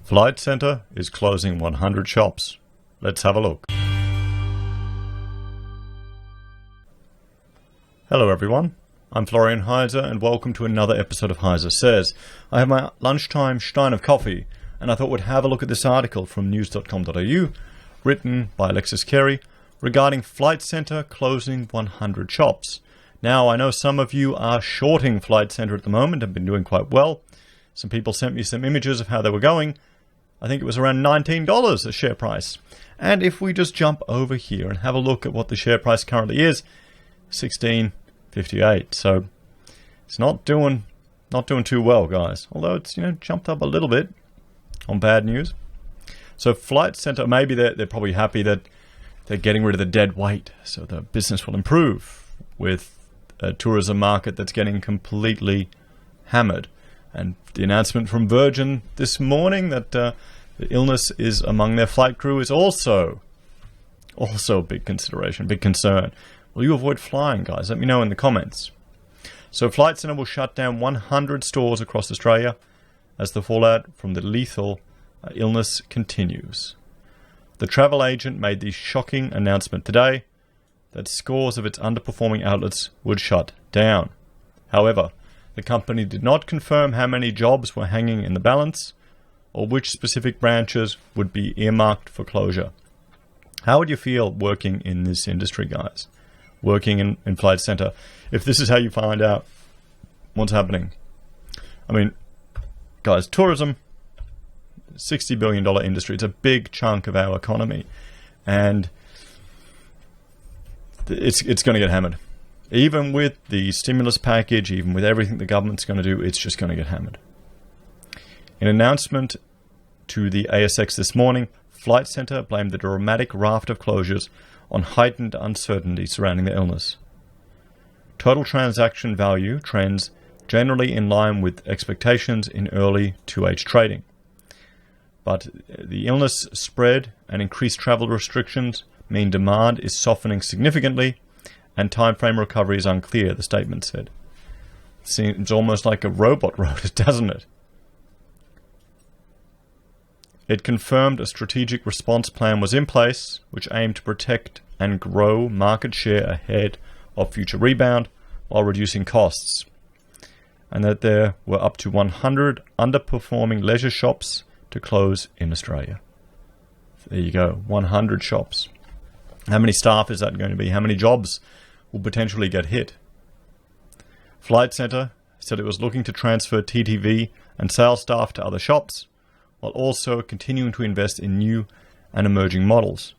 Flight Centre is closing 100 shops. Let's have a look. Hello everyone, I'm Florian Heise and welcome to another episode of HeiseSays. I have my lunchtime stein of coffee and I thought we'd have a look at this article from news.com.au written by Alexis Carey regarding Flight Centre closing 100 shops. Now I know some of you are shorting Flight Centre at the moment and been doing quite well. Some people sent me some images of how they were going. I think it was around $19 a share price. And if we just jump over here and have a look at what the share price currently is, $16.58. So it's not doing too well, guys. Although it's jumped up a little bit on bad news. So Flight Centre, maybe they're probably happy that they're getting rid of the dead weight, so the business will improve with a tourism market that's getting completely hammered. And the announcement from Virgin this morning that the illness is among their flight crew is also a big consideration, big concern. Will you avoid flying, guys? Let me know in the comments. So Flight Centre will shut down 100 stores across Australia as the fallout from the lethal illness continues. The travel agent made the shocking announcement today that scores of its underperforming outlets would shut down. However, the company did not confirm how many jobs were hanging in the balance or which specific branches would be earmarked for closure. How would you feel working in this industry, guys? Working in Flight Centre, if this is how you find out what's happening? I mean, guys, tourism, $60 billion industry. It's a big chunk of our economy. And it's going to get hammered. Even with the stimulus package, even with everything the government's going to do, it's just going to get hammered. In an announcement to the ASX this morning, Flight Centre blamed the dramatic raft of closures on heightened uncertainty surrounding the illness. Total transaction value trends generally in line with expectations in early 2H trading. But the illness spread and increased travel restrictions mean demand is softening significantly and time-frame recovery is unclear, the statement said. It seems almost like a robot wrote it, doesn't it? It confirmed a strategic response plan was in place, which aimed to protect and grow market share ahead of future rebound while reducing costs, and that there were up to 100 underperforming leisure shops to close in Australia. There you go, 100 shops. How many staff is that going to be? How many jobs will potentially get hit? Flight Centre said it was looking to transfer TTV and sales staff to other shops, while also continuing to invest in new and emerging models,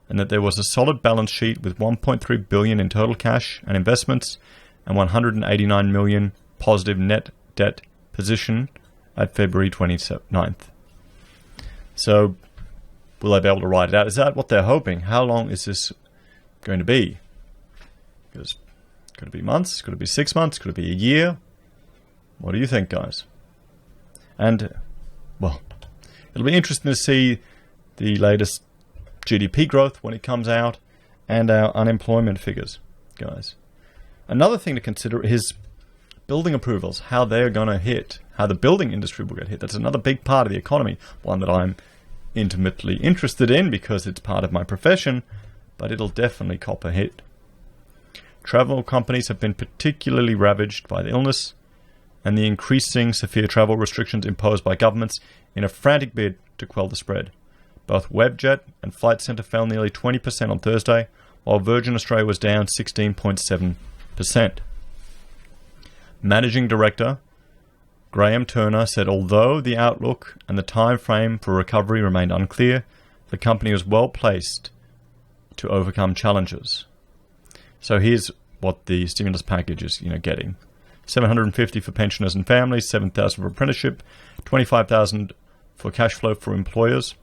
and that there was a solid balance sheet with $1.3 billion in total cash and investments and $189 million positive net debt position at February 29th. So, will they be able to ride it out? Is that what they're hoping? How long is this going to be? Because could it be months? Could it be 6 months? Could it be a year? What do you think, guys? And, well, it'll be interesting to see the latest GDP growth when it comes out and our unemployment figures, guys. Another thing to consider is building approvals, how they're going to hit, how the building industry will get hit. That's another big part of the economy, one that I'm intimately interested in because it's part of my profession, but it'll definitely cop a hit. Travel companies have been particularly ravaged by the illness and the increasing severe travel restrictions imposed by governments in a frantic bid to quell the spread. Both Webjet and Flight Centre fell nearly 20% on Thursday, while Virgin Australia was down 16.7%. Managing Director Graham Turner said although the outlook and the time frame for recovery remained unclear, the company was well placed to overcome challenges. So here's what the stimulus package is, getting. $750 for pensioners and families, $7,000 for apprenticeship, $25,000 for cash flow for employers.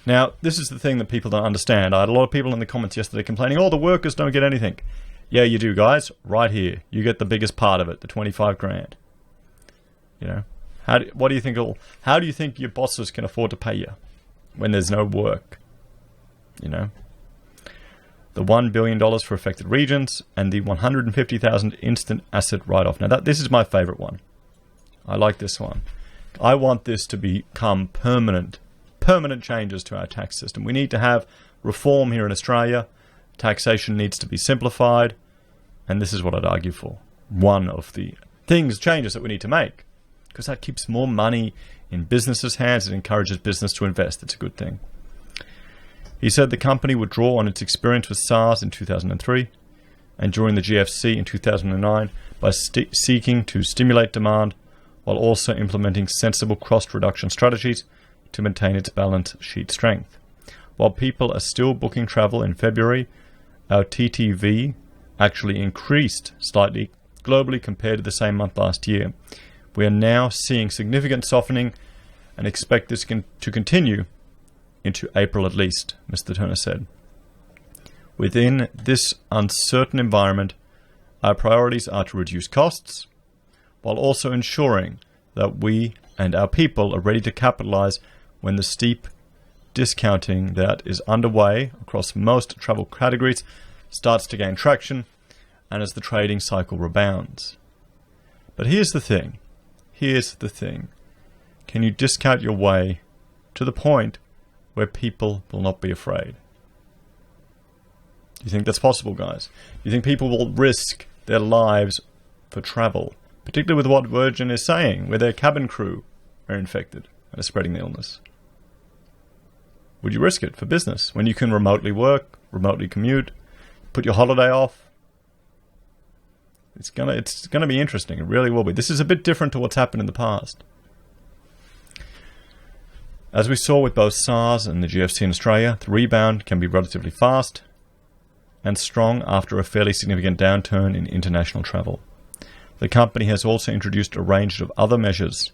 Now, this is the thing that people don't understand. I had a lot of people in the comments yesterday complaining, the workers don't get anything. Yeah, you do, guys. Right here. You get the biggest part of it, the 25 grand. How do you think your bosses can afford to pay you when there's no work? The $1 billion for affected regions and the $150,000 instant asset write-off. Now, this is my favorite one. I like this one. I want this to become permanent changes to our tax system. We need to have reform here in Australia. Taxation needs to be simplified, and this is what I'd argue for. One of the changes that we need to make, because that keeps more money in businesses' hands. It encourages business to invest. It's a good thing. He said the company would draw on its experience with SARS in 2003 and during the GFC in 2009 by seeking to stimulate demand while also implementing sensible cost reduction strategies to maintain its balance sheet strength. While people are still booking travel in February, our TTV actually increased slightly globally compared to the same month last year. We are now seeing significant softening and expect this to continue into April at least, Mr. Turner said. Within this uncertain environment, our priorities are to reduce costs while also ensuring that we and our people are ready to capitalize when the steep discounting that is underway across most travel categories starts to gain traction and as the trading cycle rebounds. But here's the thing. Can you discount your way to the point where people will not be afraid? Do you think that's possible, guys? Do you think people will risk their lives for travel, particularly with what Virgin is saying, where their cabin crew are infected and are spreading the illness? Would you risk it for business when you can remotely work, remotely commute, put your holiday off? It's gonna be interesting. It really will be. This is a bit different to what's happened in the past. As we saw with both SARS and the GFC in Australia, the rebound can be relatively fast and strong after a fairly significant downturn in international travel. The company has also introduced a range of other measures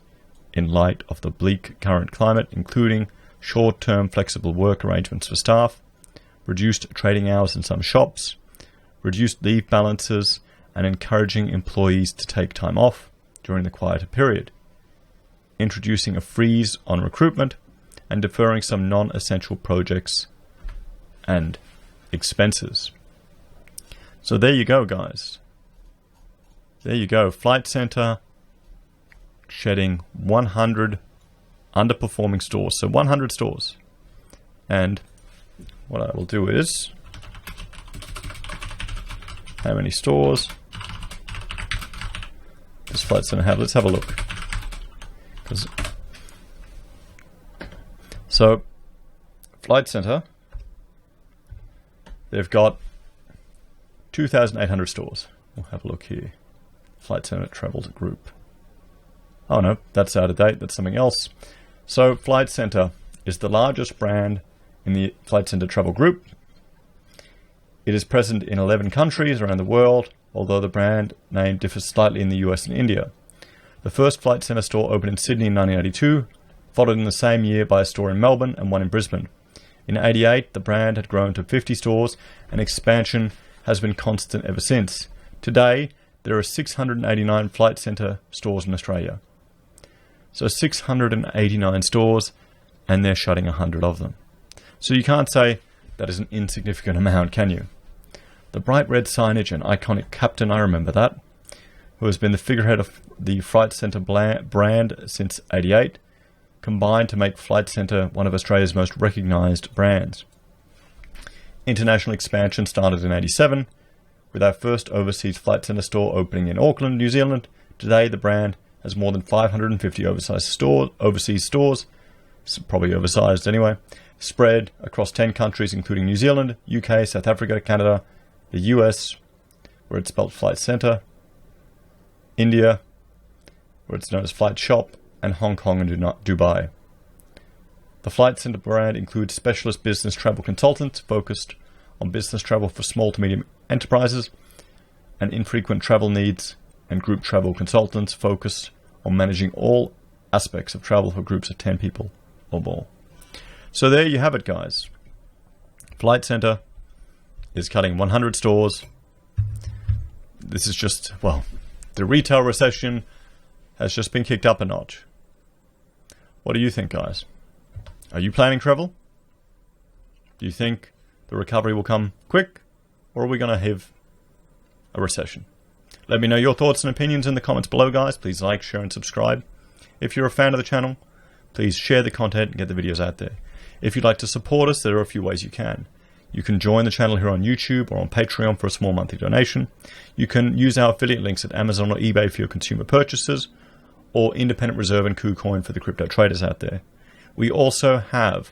in light of the bleak current climate, including short-term flexible work arrangements for staff, reduced trading hours in some shops, reduced leave balances, and encouraging employees to take time off during the quieter period, introducing a freeze on recruitment, and deferring some non-essential projects and expenses. So there you go, guys. There you go. Flight Centre shedding 100 underperforming stores. So 100 stores. And what I will do is, how many stores does Flight Centre have? Let's have a look. So, Flight Centre, they've got 2,800 stores. We'll have a look here. Flight Centre Travel Group. Oh no, that's out of date. That's something else. So, Flight Centre is the largest brand in the Flight Centre Travel Group. It is present in 11 countries around the world, although the brand name differs slightly in the US and India. The first Flight Centre store opened in Sydney in 1982, followed in the same year by a store in Melbourne and one in Brisbane. In 1988, the brand had grown to 50 stores, and expansion has been constant ever since. Today, there are 689 Flight Centre stores in Australia. So 689 stores, and they're shutting 100 of them. So you can't say that is an insignificant amount, can you? The bright red signage and iconic captain, I remember that, who has been the figurehead of the Flight Centre brand since 1988, combined to make Flight Centre one of Australia's most recognised brands. International expansion started in 1987, with our first overseas Flight Centre store opening in Auckland, New Zealand. Today, the brand has more than 550 overseas stores, probably oversized anyway, spread across 10 countries, including New Zealand, UK, South Africa, Canada, the US, where it's spelled Flight Centre, India, where it's known as Flight Shop, and Hong Kong and Dubai. The Flight Centre brand includes specialist business travel consultants focused on business travel for small to medium enterprises, and infrequent travel needs, and group travel consultants focused on managing all aspects of travel for groups of 10 people or more. So there you have it, guys. Flight Centre is cutting 100 stores. This is just, well, the retail recession has just been kicked up a notch. What do you think, guys? Are you planning travel? Do you think the recovery will come quick, or are we going to have a recession? Let me know your thoughts and opinions in the comments below, guys. Please like, share, and subscribe. If you're a fan of the channel, please share the content and get the videos out there. If you'd like to support us, there are a few ways you can. You can join the channel here on YouTube or on Patreon for a small monthly donation. You can use our affiliate links at Amazon or eBay for your consumer purchases, or Independent Reserve and Kucoin for the crypto traders out there. We also have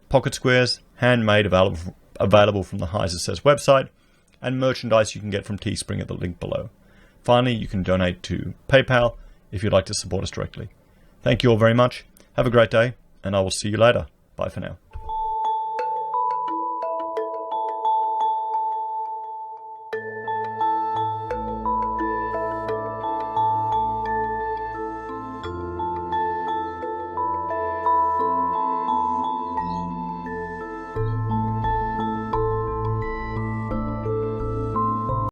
pocket squares, handmade, available from the HeiseSays website, and merchandise you can get from Teespring at the link below. Finally, you can donate to PayPal if you'd like to support us directly. Thank you all very much. Have a great day, and I will see you later. Bye for now.